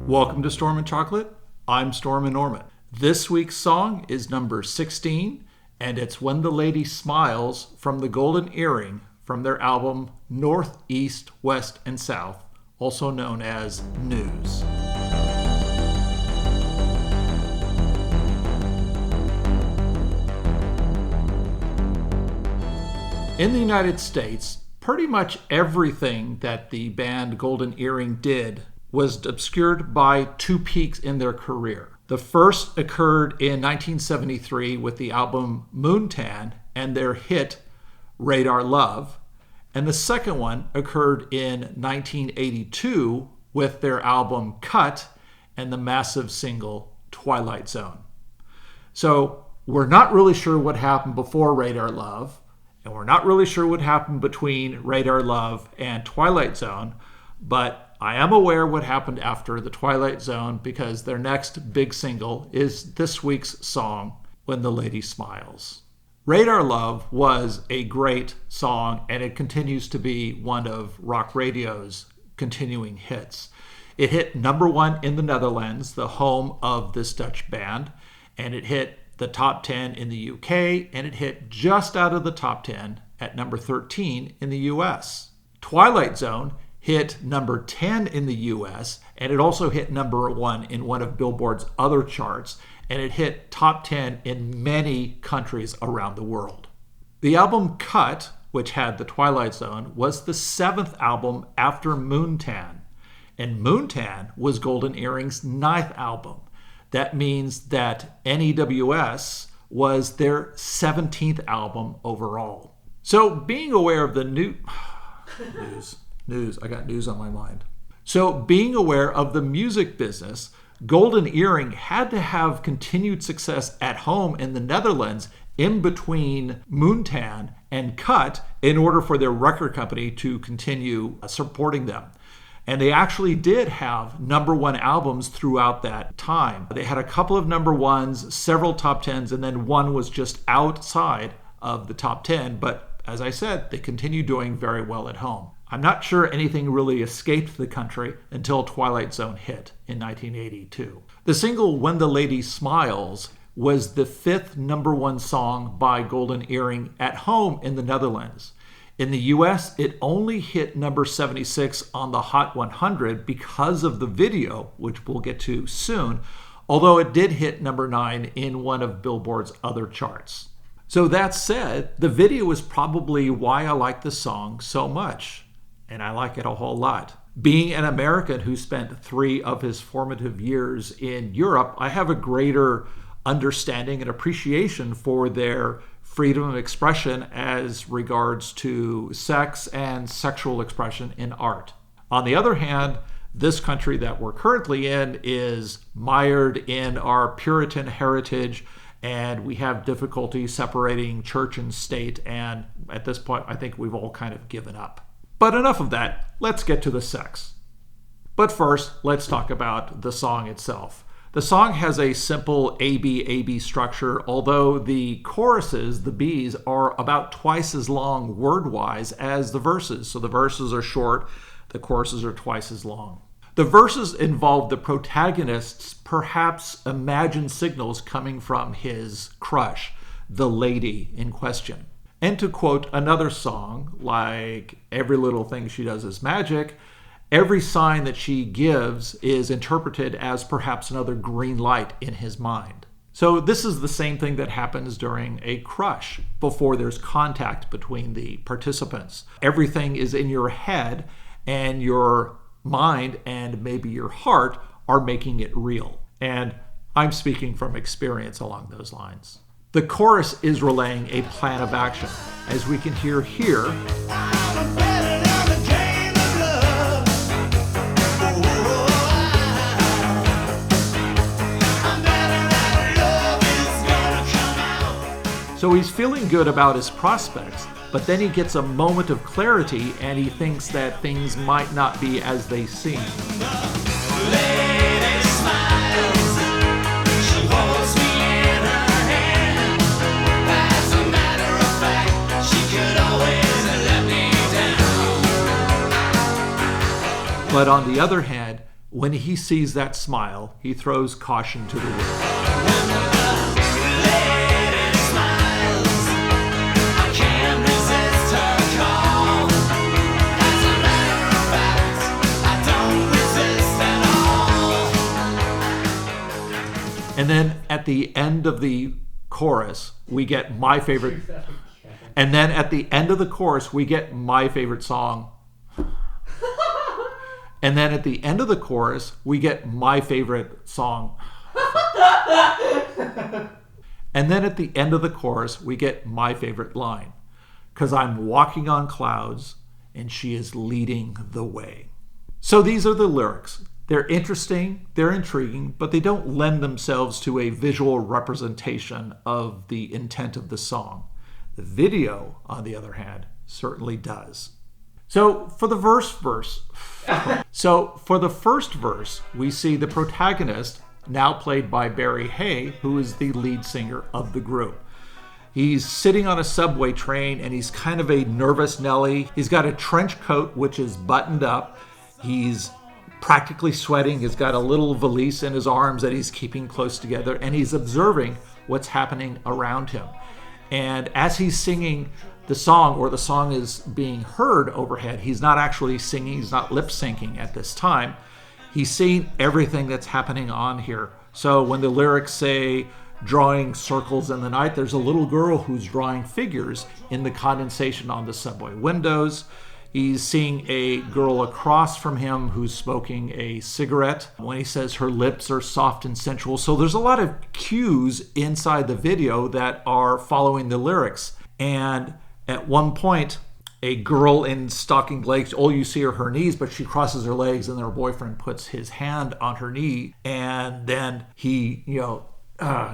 Welcome to Storm and Chocolate. I'm Stormin Norman. This week's song is number 16, and it's When the Lady Smiles from the Golden Earring from their album North, East, West, and South, also known as N.E.W.S. In the United States, pretty much everything that the band Golden Earring did was obscured by two peaks in their career. The first occurred in 1973 with the album Moontan and their hit Radar Love, and the second one occurred in 1982 with their album Cut and the massive single Twilight Zone. So we're not really sure what happened before Radar Love, and we're not really sure what happened between Radar Love and Twilight Zone, but I am aware what happened after the Twilight Zone because their next big single is this week's song, When the Lady Smiles. Radar Love was a great song, and it continues to be one of rock radio's continuing hits. It hit number one in the Netherlands, the home of this Dutch band, and it hit the top 10 in the UK, and it hit just out of the top 10 at number 13 in the US. Twilight Zone hit number 10 in the US, and it also hit number one in one of Billboard's other charts, and it hit top 10 in many countries around the world. The album Cut, which had the Twilight Zone, was the seventh album after Moontan, and Moontan was Golden Earring's ninth album. That means that N.E.W.S. was their 17th album overall. So being aware of the news, I got news on my mind. So being aware of the music business, Golden Earring had to have continued success at home in the Netherlands in between Moontan and Cut in order for their record company to continue supporting them. And they actually did have number one albums throughout that time. They had a couple of number ones, several top tens, and then one was just outside of the top 10. But as I said, they continued doing very well at home. I'm not sure anything really escaped the country until Twilight Zone hit in 1982. The single When the Lady Smiles was the fifth number one song by Golden Earring at home in the Netherlands. In the US, it only hit number 76 on the Hot 100 because of the video, which we'll get to soon, although it did hit number 9 in one of Billboard's other charts. So that said, the video is probably why I like the song so much. And I like it a whole lot. Being an American who spent 3 of his formative years in Europe, I have a greater understanding and appreciation for their freedom of expression as regards to sex and sexual expression in art. On the other hand, this country that we're currently in is mired in our Puritan heritage, and we have difficulty separating church and state, and at this point, I think we've all kind of given up. But enough of that, let's get to the sex. But first, let's talk about the song itself. The song has a simple A-B structure, although the choruses, the B's, are about twice as long word-wise as the verses. So the verses are short, the choruses are twice as long. The verses involve the protagonist's perhaps imagined signals coming from his crush, the lady in question. And to quote another song, like every little thing she does is magic, every sign that she gives is interpreted as perhaps another green light in his mind. So this is the same thing that happens during a crush before there's contact between the participants. Everything is in your head, and your mind and maybe your heart are making it real. And I'm speaking from experience along those lines. The chorus is relaying a plan of action, as we can hear here. So he's feeling good about his prospects, but then he gets a moment of clarity and he thinks that things might not be as they seem. But on the other hand, When he sees that smile, he throws caution to the wind. And then at the end of the chorus, we get my favorite. And then at the end of the chorus, we get my favorite song. And then at the end of the chorus, we get my favorite song. And then at the end of the chorus, we get my favorite line. 'Cause I'm walking on clouds and she is leading the way. So these are the lyrics. They're interesting, they're intriguing, but they don't lend themselves to a visual representation of the intent of the song. The video, on the other hand, certainly does. So for the first verse, we see the protagonist, now played by Barry Hay, who is the lead singer of the group. He's sitting on a subway train and he's kind of a nervous Nelly. He's got a trench coat which is buttoned up. He's practically sweating. He's got a little valise in his arms that he's keeping close together, and he's observing what's happening around him. And as he's singing the song, or the song is being heard overhead, he's not actually singing, he's not lip syncing at this time. He's seeing everything that's happening on here. So when the lyrics say drawing circles in the night, there's a little girl who's drawing figures in the condensation on the subway windows. He's seeing a girl across from him who's smoking a cigarette. When he says her lips are soft and sensual. So there's a lot of cues inside the video that are following the lyrics. And at one point, a girl in stocking legs, all you see are her knees, but she crosses her legs and her boyfriend puts his hand on her knee. And then he,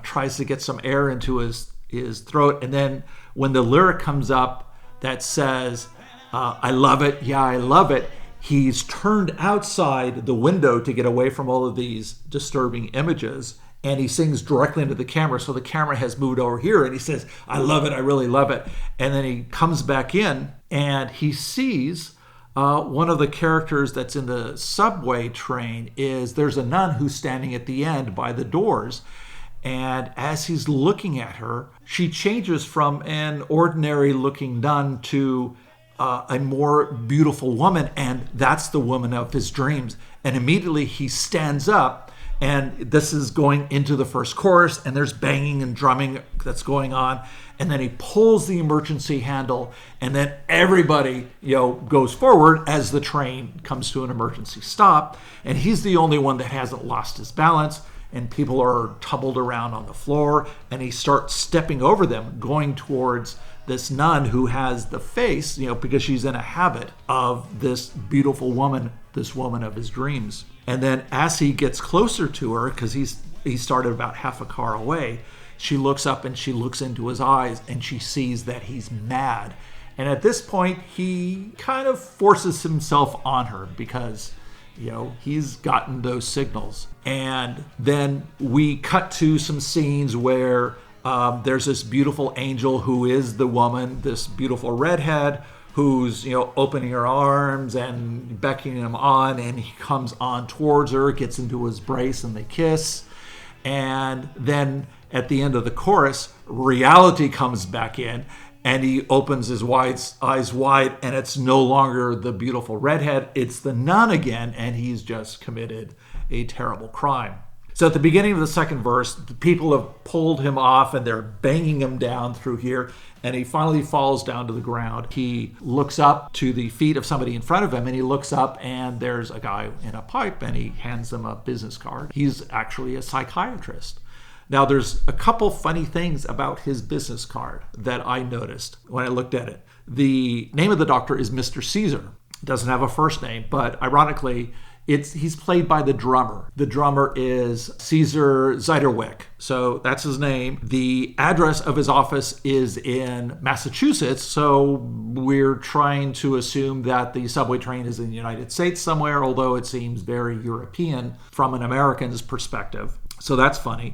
tries to get some air into his throat. And then when the lyric comes up that says, I love it, yeah, I love it, he's turned outside the window to get away from all of these disturbing images, and he sings directly into the camera. So the camera has moved over here, and he says, I love it, I really love it. And then he comes back in, and he sees one of the characters that's in the subway train there's a nun who's standing at the end by the doors. And as he's looking at her, she changes from an ordinary looking nun to a more beautiful woman, and that's the woman of his dreams. And immediately he stands up, and this is going into the first chorus, and there's banging and drumming that's going on, and then he pulls the emergency handle, and then everybody goes forward as the train comes to an emergency stop, and he's the only one that hasn't lost his balance, and people are tumbled around on the floor, and he starts stepping over them, going towards this nun who has the face, because she's in a habit of this beautiful woman, this woman of his dreams. And then as he gets closer to her, because he started about half a car away, she looks up and she looks into his eyes and she sees that he's mad. And at this point, he kind of forces himself on her because he's gotten those signals. And then we cut to some scenes where there's this beautiful angel who is the woman, this beautiful redhead, who's opening her arms and beckoning him on, and he comes on towards her, gets into his brace, and they kiss. And then at the end of the chorus, reality comes back in, and he opens his eyes wide, and it's no longer the beautiful redhead, it's the nun again, and he's just committed a terrible crime. So at the beginning of the second verse, the people have pulled him off and they're banging him down through here, and he finally falls down to the ground. He looks up to the feet of somebody in front of him, and he looks up and there's a guy in a pipe, and he hands him a business card. He's actually a psychiatrist. Now, there's a couple funny things about his business card that I noticed when I looked at it. The name of the doctor is Mr. Caesar. Doesn't have a first name, but ironically, he's played by the drummer. The drummer is Caesar Zeiderwick, so that's his name. The address of his office is in Massachusetts, so we're trying to assume that the subway train is in the United States somewhere, although it seems very European from an American's perspective. So that's funny.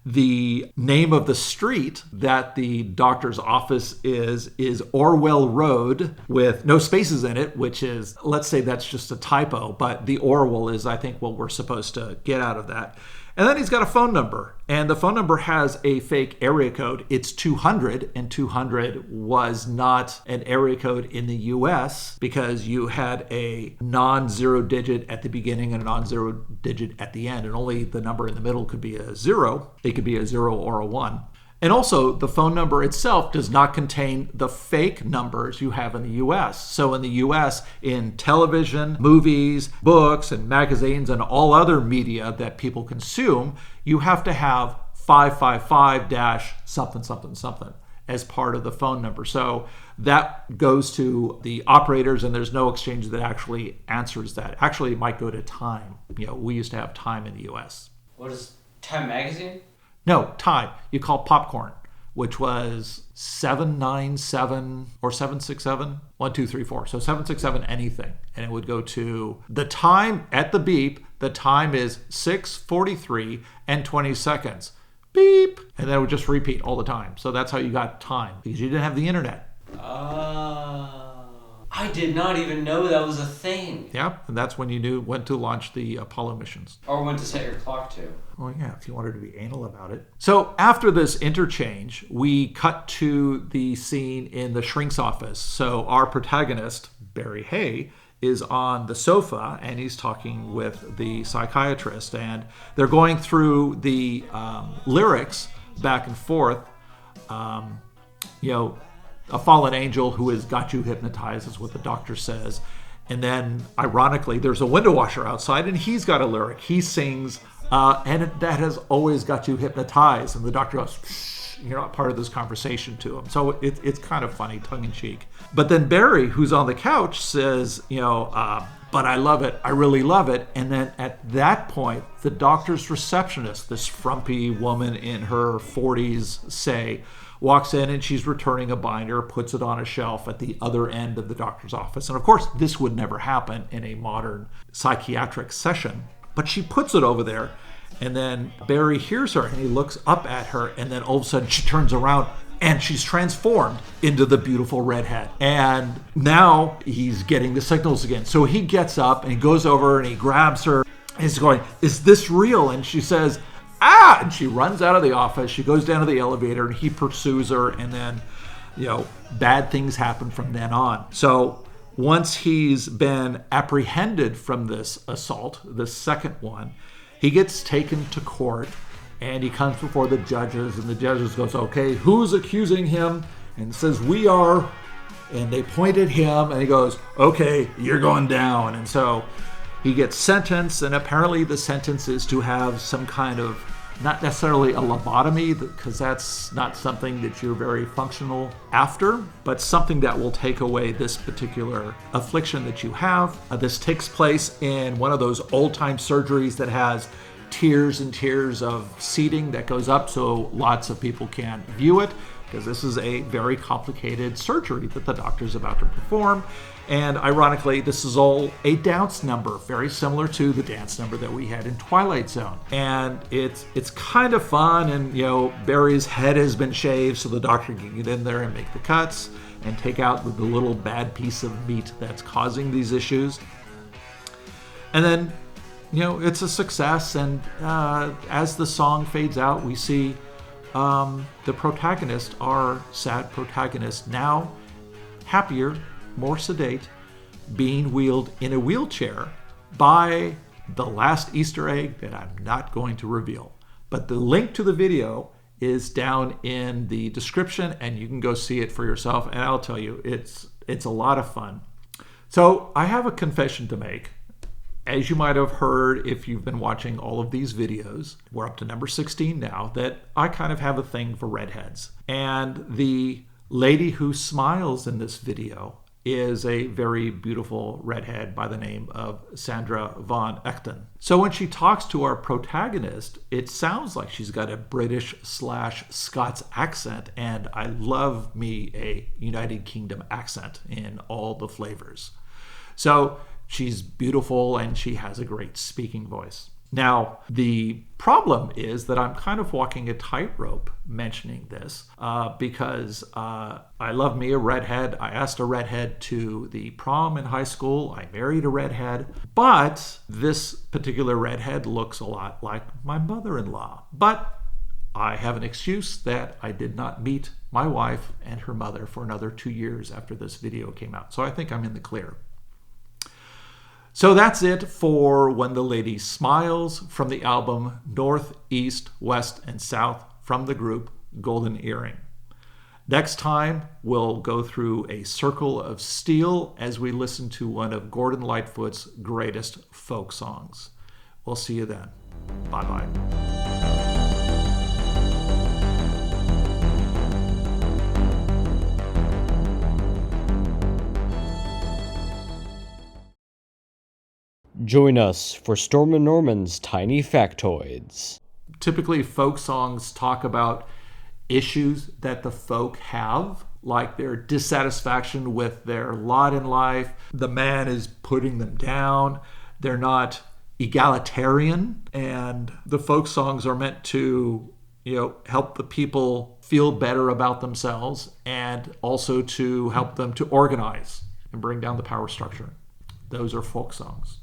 The name of the street that the doctor's office is Orwell Road with no spaces in it, which is, let's say that's just a typo, but the Orwell is, I think, what we're supposed to get out of that. And then he's got a phone number, and the phone number has a fake area code. It's 200, and 200 was not an area code in the U.S. because you had a non-zero digit at the beginning and a non-zero digit at the end, and only the number in the middle could be a 0. It could be a 0 or a 1. And also, the phone number itself does not contain the fake numbers you have in the U.S. So in the U.S., in television, movies, books, and magazines, and all other media that people consume, you have to have 555-something, something, something as part of the phone number. So that goes to the operators, and there's no exchange that actually answers that. Actually, it might go to Time. We used to have Time in the U.S. What is Time Magazine? No, Time. You call popcorn, which was 797 or 767, 1, 2, 3, 4. So 767 anything. And it would go to the time at the beep. The time is 6:43 and 20 seconds. Beep. And then it would just repeat all the time. So that's how you got time, because you didn't have the internet. I did not even know that was a thing. Yeah, and that's when you knew when to launch the Apollo missions. Or when to set your clock to. Well, yeah, if you wanted to be anal about it. So after this interchange, we cut to the scene in the shrink's office. So our protagonist, Barry Hay, is on the sofa, and he's talking with the psychiatrist. And they're going through the lyrics back and forth. A fallen angel who has got you hypnotized is what the doctor says. And then, ironically, there's a window washer outside, and he's got a lyric. He sings, and that has always got you hypnotized. And the doctor goes, shh, you're not part of this conversation to him. So it's kind of funny, tongue-in-cheek. But then Barry, who's on the couch, says, but I love it. I really love it. And then at that point, the doctor's receptionist, this frumpy woman in her 40s, walks in, and she's returning a binder, puts it on a shelf at the other end of the doctor's office. And of course, this would never happen in a modern psychiatric session, but she puts it over there. And then Barry hears her, and he looks up at her, and then all of a sudden she turns around, and she's transformed into the beautiful redhead. And now he's getting the signals again. So he gets up, and he goes over, and he grabs her, and he's going, is this real? And she says, ah! And she runs out of the office. She goes down to the elevator, and he pursues her. And then, bad things happen from then on. So once he's been apprehended from this assault, the second one, he gets taken to court, and he comes before the judges. And the judges goes, okay, who's accusing him? And says, we are. And they point at him, and he goes, okay, you're going down. And so he gets sentenced, and apparently the sentence is to have some kind of, not necessarily a lobotomy, because that's not something that you're very functional after, but something that will take away this particular affliction that you have. This takes place in one of those old-time surgeries that has tiers and tiers of seating that goes up so lots of people can view it, because this is a very complicated surgery that the doctor's about to perform. And ironically, this is all a dance number, very similar to the dance number that we had in Twilight Zone. And it's kind of fun, and Barry's head has been shaved, so the doctor can get in there and make the cuts and take out the little bad piece of meat that's causing these issues. And then, it's a success, and as the song fades out, we see the protagonist, our sad protagonist, now happier, more sedate, being wheeled in a wheelchair by the last Easter egg that I'm not going to reveal. But the link to the video is down in the description, and you can go see it for yourself. And I'll tell you, it's a lot of fun. So I have a confession to make. As you might have heard if you've been watching all of these videos, we're up to number 16 now, that I kind of have a thing for redheads. And the lady who smiles in this video is a very beautiful redhead by the name of Sandra Von Echten. So when she talks to our protagonist, it sounds like she's got a British/Scots accent, and I love me a United Kingdom accent in all the flavors. So she's beautiful, and she has a great speaking voice. Now, the problem is that I'm kind of walking a tightrope mentioning this because I love me a redhead. I asked a redhead to the prom in high school. I married a redhead. But this particular redhead looks a lot like my mother-in-law. But I have an excuse that I did not meet my wife and her mother for another 2 years after this video came out. So I think I'm in the clear. So that's it for When the Lady Smiles from the album North, East, West, and South from the group Golden Earring. Next time, we'll go through A Circle of Steel as we listen to one of Gordon Lightfoot's greatest folk songs. We'll see you then. Bye-bye. Join us for Stormin Norman's Tiny Factoids. Typically, folk songs talk about issues that the folk have, like their dissatisfaction with their lot in life. The man is putting them down. They're not egalitarian. And the folk songs are meant to, help the people feel better about themselves and also to help them to organize and bring down the power structure. Those are folk songs.